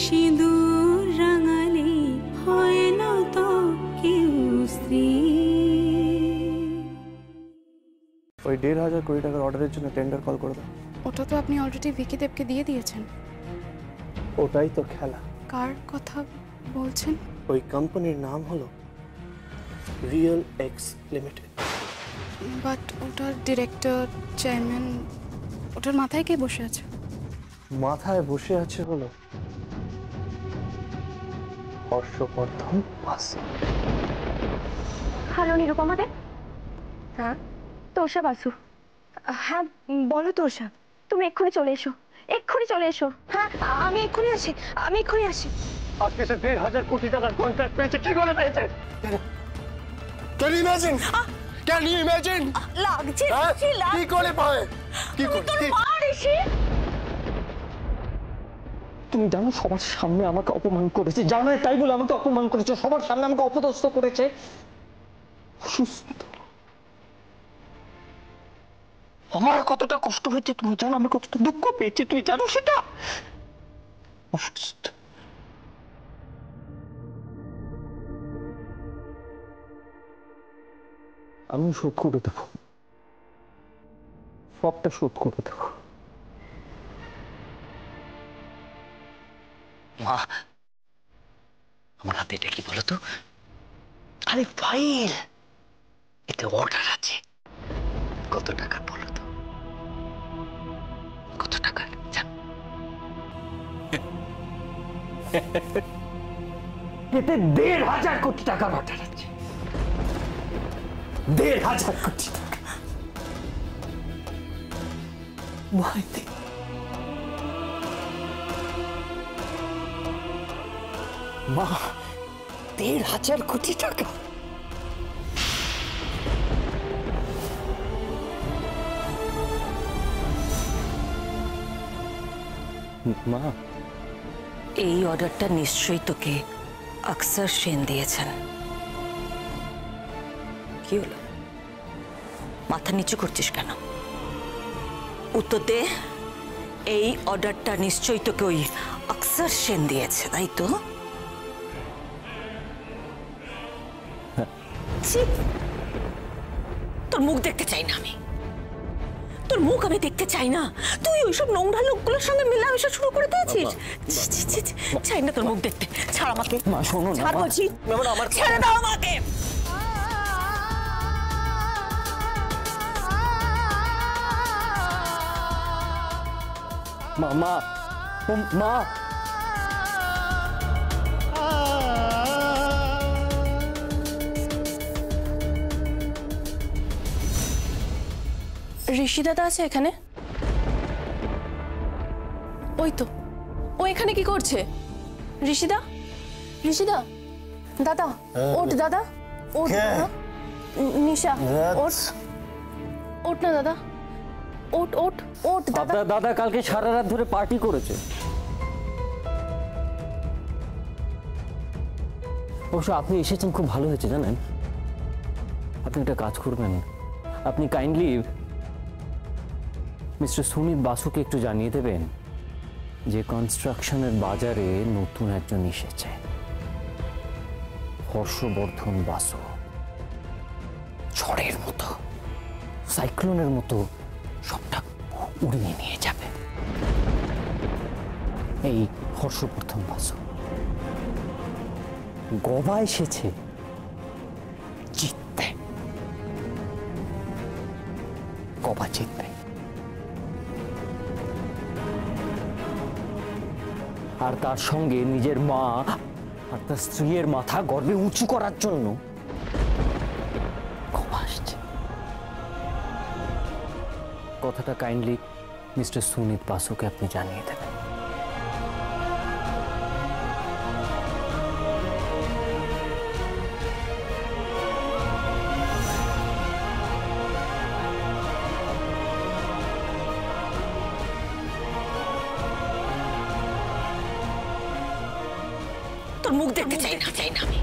সিঁদুর রাঙালে হয় না তো কেউ স্ত্রী। ওই ১,৫০০ কোটি টাকার অর্ডারের জন্য টেন্ডার কল করে দাও। ওটা তো আপনি অলরেডি ভিকি দেবকে দিয়ে দিয়েছেন। ওটাই তো খেলা। কার কথা বলছেন? ওই কোম্পানির নাম হলো রিয়েল এক্স লিমিটেড। বাট ওটার ডিরেক্টর, চেয়ারম্যান, ওটার মাথায় কে বসে আছে? মাথায় বসে আছে হলো হর্ষবর্ধন বাসু। হ্যালো নিরুপমা দে। হ্যাঁ তোষা বাসু। হ্যাঁ বলো তোষা, তুমি এক্ষুনি চলে এসো, এক্ষুনি চলে এসো। হ্যাঁ আমি এক্ষুনি আসি, আমি এক্ষুনি আসি। আজকে সে ১,৫০০ কোটি টাকার কন্ট্রাক্ট পেয়েছে। কি করে পেয়েছে? Can you imagine? Can you imagine? লাগছে কি করে পায়? কি করে? তুমি জানো সবার সামনে আমাকে অপমান করেছে, জানো তাই বলে আমাকে অপমান করেছে, সবার সামনে আমাকে অপদস্থ করেছে। অসুস্থ। আমার কতটা কষ্ট হয়েছে তুমি জানো, আমি কতটা দুঃখ পেয়েছি তুই জানো সেটা। অসুস্থ। আমি শোধ করে দেবো, সবটা শোধ করে দেবো। মা, আমার হাতে এটা কি বলতো? আরে ফাইল, এতে অর্ডার আছে। কত টাকা বলো তো? কত টাকা? এতে ১,৫০০ কোটি টাকার অর্ডার আছে। ১,৫০০ কোটি টাকা। মাইতি মা, ১,৫০০ কোটি টাকা। মা, এই অর্ডারটা নিশ্চয়ই তোকে আকসার সেন দিয়েছেন। কি হলো, মাথা নিচু করছিস কেন? উত্তর দে। এই অর্ডারটা নিশ্চয়ই তোকে ওই আকসার সেন দিয়েছে, তাই তো? তোর মুখ দেখতে চাই না আমি, তোর মুখ আমি দেখতে চাই না। তুই ওইসব নোংরা লোকগুলোর সঙ্গে মেলামেশা শুরু করে দিয়েছিস। চাই না তোর মুখ দেখতে। ছাড় আমাকে। মা শোনো না, ছাড় বলছি। ছেড়ে দাও আমাকে। মা মা মা, ঋষি দাদা আছে এখানে? ওই তো, ও এখানে কি করছে? ঋষিদা, ঋষিদা, দাদা ওঠ, দাদা ওঠ। নিশা ওঠ, ওঠ না দাদা, ওঠ ওঠ ওঠ দাদা। দাদা কালকে সারা রাত ধরে পার্টি করেছে। অবশ্য আপনি এসেছেন, খুব ভালো হয়েছে জানেন। আপনি একটা কাজ করবেন, আপনি কাইন্ডলি মিস্টার সুনীত বাসুকে একটু জানিয়ে দেবেন যে কনস্ট্রাকশনের বাজারে নতুন একজন এসেছে, হর্ষবর্ধন বাসু। ঝড়ের মতো, সাইক্লোনের মতো সবটা উড়িয়ে নিয়ে যাবে এই হর্ষবর্ধন বাসু। গোবা এসেছে জিততে, গোবা জিতবে। আর তার সঙ্গে নিজের মা আর তার স্ত্রীর মাথা গর্বে উঁচু করার জন্য গোবা আসছে। কথাটা কাইন্ডলি মিস্টার সুনীত বাসুকে আপনি জানিয়ে দেবেন। তোর মুখ দেখতে চাই না আমি।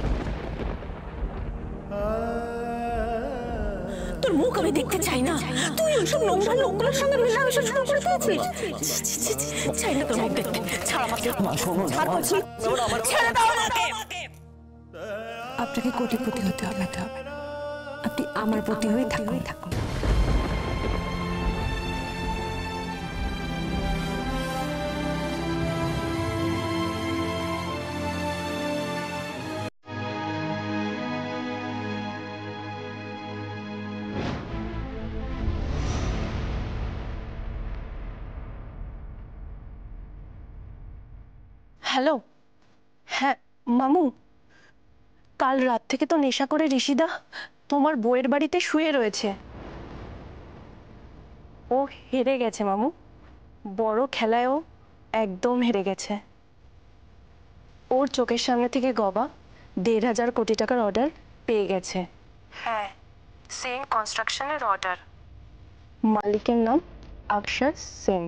তোর মুখ আমি দেখতে চাই না। তুই ওইসব নোংরা লোকগুলোর সঙ্গে মেলামেশা শুরু করে দিয়েছিস। চাই না তোর মুখ দেখতে। ছাড় আমাকে শুনুন ছেড়ে দাও আমাকে। আপনাকে কোটিপতি হতে হবে না, আপনি আমার প্রতি হয়ে থাকুন। হ্যালো, হ্যাঁ মামু, কাল রাত থেকে তো নেশা করে ঋষিদা তোমার বউয়ের বাড়িতে শুয়ে রয়েছে। ও হেরে গেছে মামু, বড় খেলায় ও একদম হেরে গেছে। ওর চোখের সামনে থেকে গবা 1,500 কোটি টাকার অর্ডার পেয়ে গেছে। হ্যাঁ, সেম কনস্ট্রাকশনের অর্ডার। মালিকের নাম অক্ষর Sen.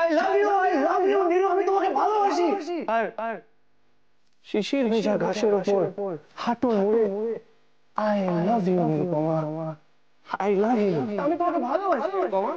I love you, Niru, আমি তোমাকে ভালোবাসি। আর শিশির ভেজা ঘাসের উপর হাঁটুর মুড়ে I love you, Nirupama. I love you, আমি তোমাকে ভালোবাসি নিরুপমা।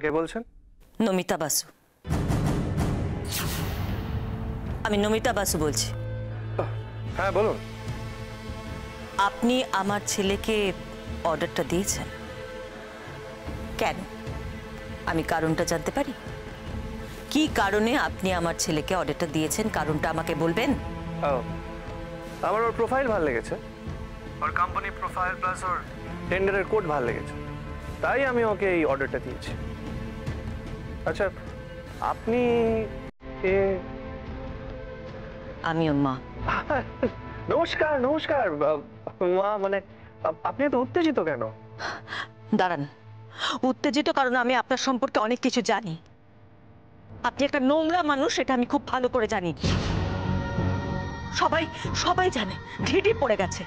কে বলছেন? নমিতা বাসু। আমি নমিতা বাসু বলছি। হ্যাঁ বলুন। আপনি আমার ছেলেকে অর্ডারটা দিয়েছেন কেন? আমি কারণটা জানতে পারি? কি কারণে আপনি আমার ছেলেকে অর্ডারটা দিয়েছেন কারণটা আমাকে বলবেন? আমার ওর প্রোফাইল ভালো লেগেছে, ওর কোম্পানি প্রোফাইল প্লাস ওর টেন্ডারের কোড ভালো লেগেছে, তাই আমি ওকে এই অর্ডারটা দিয়েছি। আচ্ছা আপনি কে? আমি ওর মা। নমস্কার নমস্কার মা। মানে আপনি এত উত্তেজিত কেন? দাঁড়ান, উত্তেজিত কারণ আমি আপনার সম্পর্কে অনেক কিছু জানি। আপনি একটা নোংরা মানুষ, এটা আমি খুব ভালো করে জানি। সবাই সবাই জানে, ঢিঢি পড়ে গেছে।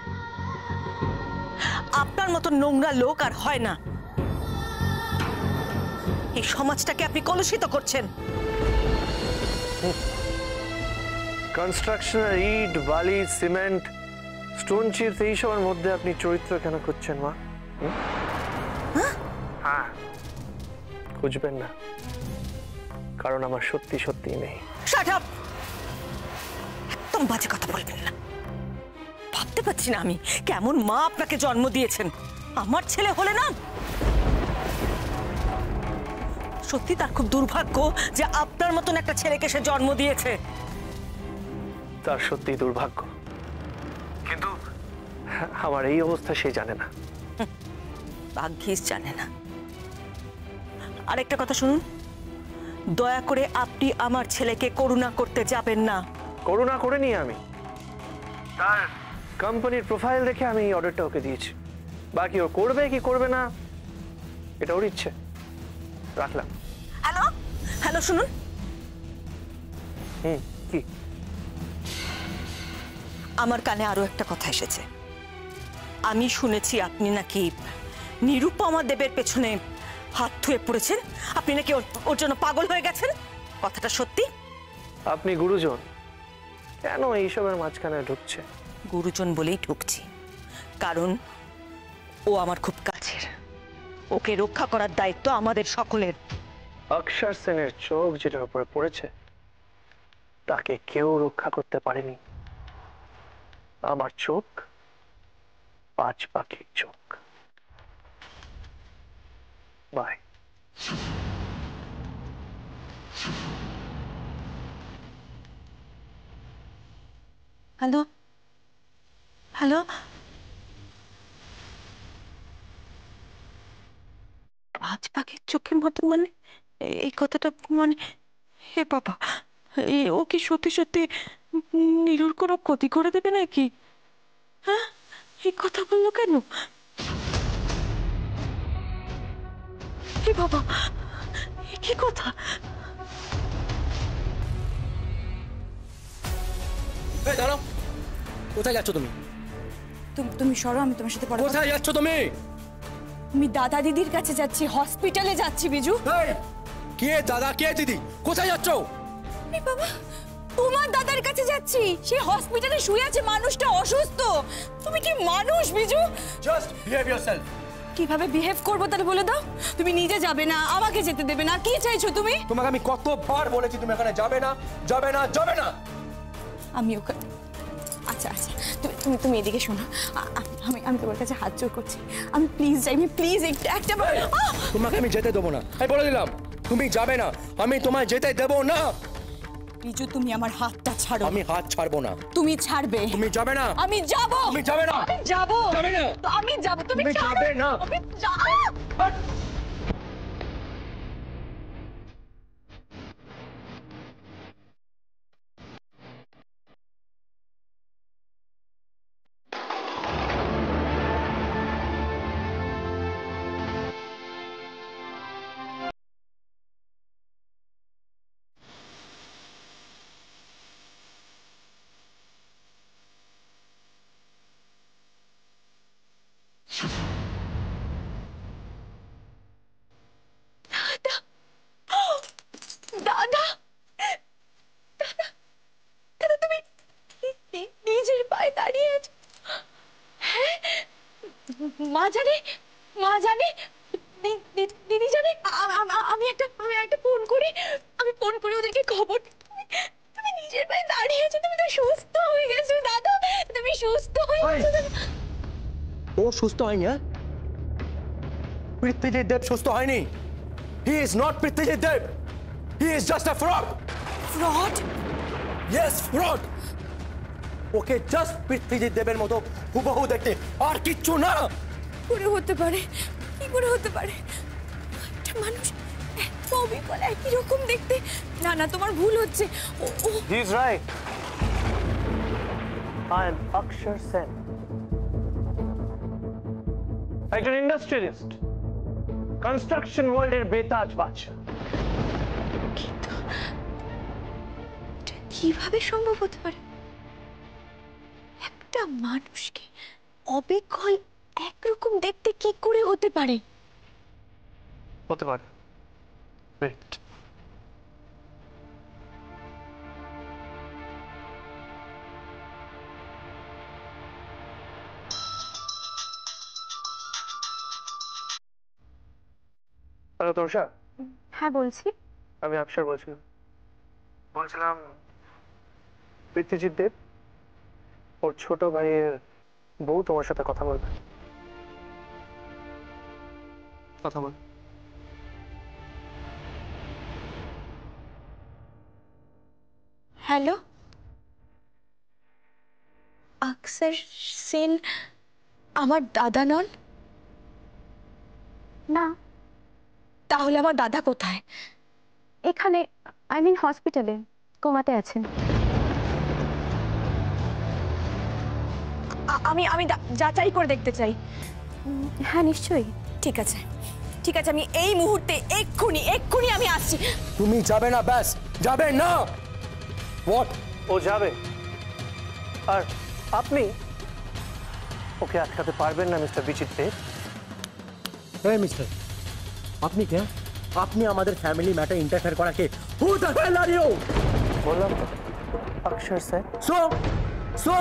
আপনার মতো নোংরা লোক আর হয় না। এই সমাজটাকে আপনি কলুষিত করছেন। কনস্ট্রাকশন, ইট, বালি, সিমেন্ট, স্টোন চিপস এইসবের মধ্যে আপনি চরিত্র কেন খুঁজছেন মা? হ্যাঁ খুঁজবেন না, কারণ আমার সত্যি সত্যি নেই। Shut up! একদম বাজে কথা বলবেন না। ভাবতে পারছি না আমি কেমন মা আপনাকে জন্ম দিয়েছেন। আমার ছেলে হলে না, সত্যি তার খুব দুর্ভাগ্য যে আপনার মতন একটা ছেলেকে সে জন্ম দিয়েছে। তার সত্যি দুর্ভাগ্য, কিন্তু আমার এই অবস্থা সে জানে না। ভাগ্যিস জানে না। আরেকটা কথা শুনুন, দয়া করে আপনি আমার ছেলেকে করুণা করতে যাবেন না। করুণা করিনি আমি, তার কোম্পানির প্রোফাইল দেখে আমি এই অর্ডারটা ওকে দিয়েছি। বাকি ও করবে কি করবে না এটা ওর ইচ্ছে। রাখলাম। হ্যালো হ্যালো, শুনুন। কি? আমার কানে আরো একটা কথা এসেছে। আমি শুনেছি আপনি নাকি নিরুপমা দেবের পেছনে হাত ধুয়ে পড়েছেন। আপনি নাকি ওর জন্য পাগল হয়ে গেছেন। কথাটা সত্যি? আপনি গুরুজন, কেন এইসবের মাঝখানে ঢুকছে? গুরুজন বলেই ঢুকছি, কারণ ও আমার খুব কাছের। ওকে রক্ষা করার দায়িত্ব আমাদের সকলের। অক্ষর সেনের চোখ যেটার উপরে পড়েছে তাকে কেউ রক্ষা করতে পারেনি। আমার চোখ 5 পাখির চোখ। বাই। হ্যালো হ্যালো, 5 পাখির চোখের মতো মানে এই কথাটা মানে, হে বাবা, ও কি সত্যি সত্যি নীলুর কোনো ক্ষতি করে দেবে নাকি? হ্যাঁ, এই কথা বললো কেন? হে বাবা, কি কথা? দাঁড়াও, কোথায় যাচ্ছ তুমি? তুমি সরো, আমি তোমার সাথে পরে কোথায় যাচ্ছ তুমি? আমি দাদা দিদির কাছে যাচ্ছি, হসপিটালে যাচ্ছি বিজু। কে দাদা কে দিদি? কোথায় যাচ্ছ? বাবা, তোমার দাদার কাছে যাচ্ছি। সে হসপিটালে শুয়ে আছে, মানুষটা অসুস্থ। তুমি কি মানুষ বিজু? Just behave yourself. কিভাবে বিহেভ করবো তাহলে বলে দাও। তুমি নিজে যাবে না, আমাকে যেতে দেবে না, কি চাইছো তুমি? তোমাকে আমি কতবার বলেছি তুমি এখানে যাবে না, যাবে না, যাবে না। আমি ওখানে, আচ্ছা আচ্ছা, তুমি এদিকে শোনো। আমি তোমার কাছে হাত জোর করছি, আমি প্লিজ যাই, প্লিজ একটা তোমাকে আমি যেতে দেবো না, আমি বলে দিলাম। তুমি যাবে না, আমি তোমায় যেতে দেবো না। বিজু, তুমি আমার হাতটা ছাড়ো। আমি হাত ছাড়বো না। তুমি ছাড়বে। তুমি যাবে না। আমি যাব। তুমি যাবে না। আমি যাব। যাবে না। আমি যাব, তুমি যাবে না। আমি যাব। দাদা, দাদা, তুমি নিজের পায়ে দাঁড়িয়ে আছো। হ্যাঁ, মা জানে দিদি জানে? আমি একটা ফোন করি, আমি ফোন করে ওদেরকে খবর। তুমি নিজের পায়ে দাঁড়িয়ে আছো, তুমি তো সুস্থ হয়ে গেছো দাদা, তুমি সুস্থ হয়ে গেছো। ও সুস্থ হয়নি? হ্যাঁ, পৃথ্বীজিৎ দেব সুস্থ হয়নি। He is not Prithwijit Deb, he is just a fraud. Fraud? Yes, fraud. Okay just Prithwijit দেবের মতো হুবহু দেখতে, আর কিচ্ছু না। করে হতে পারে? কি করে হতে পারে? একটা মানুষ এত অবিকল, একই রকম দেখতে। না না, তোমার ভুল হচ্ছে। He is right. I am Akshar Sen. একজন ইন্ডাস্ট্রিয়ালিস্ট, কনস্ট্রাকশন ওয়ার্ল্ডের বেতাজ বাদশা। কিভাবে সম্ভব হতে পারে? একটা মানুষকে অবিকল একরকম দেখতে কি করে হতে পারে? হতে পারে। Wait. হ্যালো তর্ষা, হ্যাঁ বলছি। আমি অক্ষর বলছিলাম পৃথ্বীজিৎ দেব ওর ছোট ভাইয়ের বউ তোমার সাথে কথা বলবে। কথা বল। হ্যালো, আকসার সেন আমার দাদা নন? না। তাহলে আমার দাদা কোথায়? এখানে, আই মিন হসপিটালে, কোমাতে আছেন। আমি যাচাই করে দেখতে চাই। হ্যাঁ নিশ্চয়ই। ঠিক আছে, ঠিক আছে, আমি এই মুহূর্তে এক্ষুনি আমি আসছি। তুমি যাবে না, ব্যাস যাবে না। হোয়াট? ও যাবে, আর আপনি ওকে আটকাতে পারবেন না মিস্টার বিচিত দেব। হ্যাঁ মিস্টার, আপনি কে? আপনি আমাদের ফ্যামিলি ম্যাটার ইন্টারফেয়ার করা কে? Who the hell are you? বললাম তো, অক্ষর স্যার। সো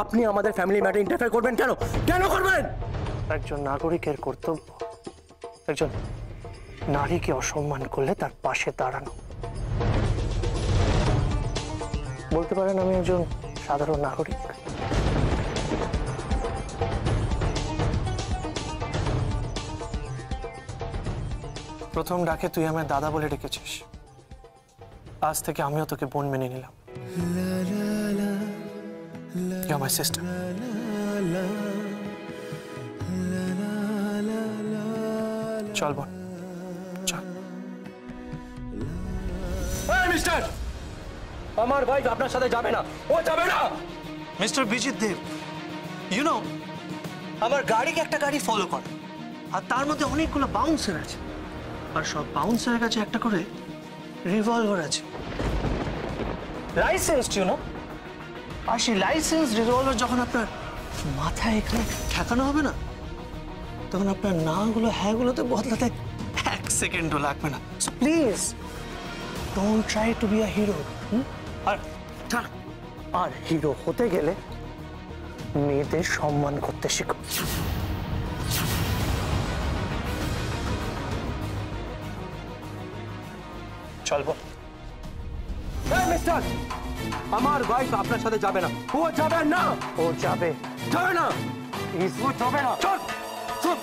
আপনি আমাদের ফ্যামিলি ম্যাটার ইন্টারফেয়ার করবেন কেন? কেন করবেন? একজন নাগরিকের কর্তব্য একজন নারীকে অসম্মান করলে তার পাশে দাঁড়ানো। বলতে পারেন আমি একজন সাধারণ নাগরিক। প্রথম ডাকে তুই আমার দাদা বলে ডেকেছিস, আজ থেকে আমিও তোকে বোন মেনে নিলাম। You're my sister. চল বোন, চল। মিস্টার, আমার ভাই আপনার সাথে যাবে না, ও যাবে না। Mister Bijit Deb, you know আমার গাড়িকে একটা গাড়ি ফলো করে, আর তার মধ্যে অনেকগুলো বাউন্সার আছে, আর সব বাউন্সারের কাছে একটা করে রিভলভার আছে, লাইসেন্স, ইউ নো। আর সেই লাইসেন্স রিভলভার যখন আপনার মাথায় এখানে ঠেকানো হবে না, তখন আপনার নাগুলো হ্যাঁগুলোতে বদলাতে 1 সেকেন্ডও লাগবে না। So please don't try to be a hero. আর হিরো হতে গেলে মেয়েদের সম্মান করতে শিখো। চলবো। মিস্টার, আমার ওয়াইফ আপনার সাথে যাবে না, ও যাবে না। ও যাবে, যাবে না, ও যাবে না। চল চল।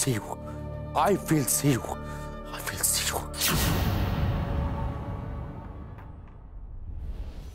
See you. I will see you.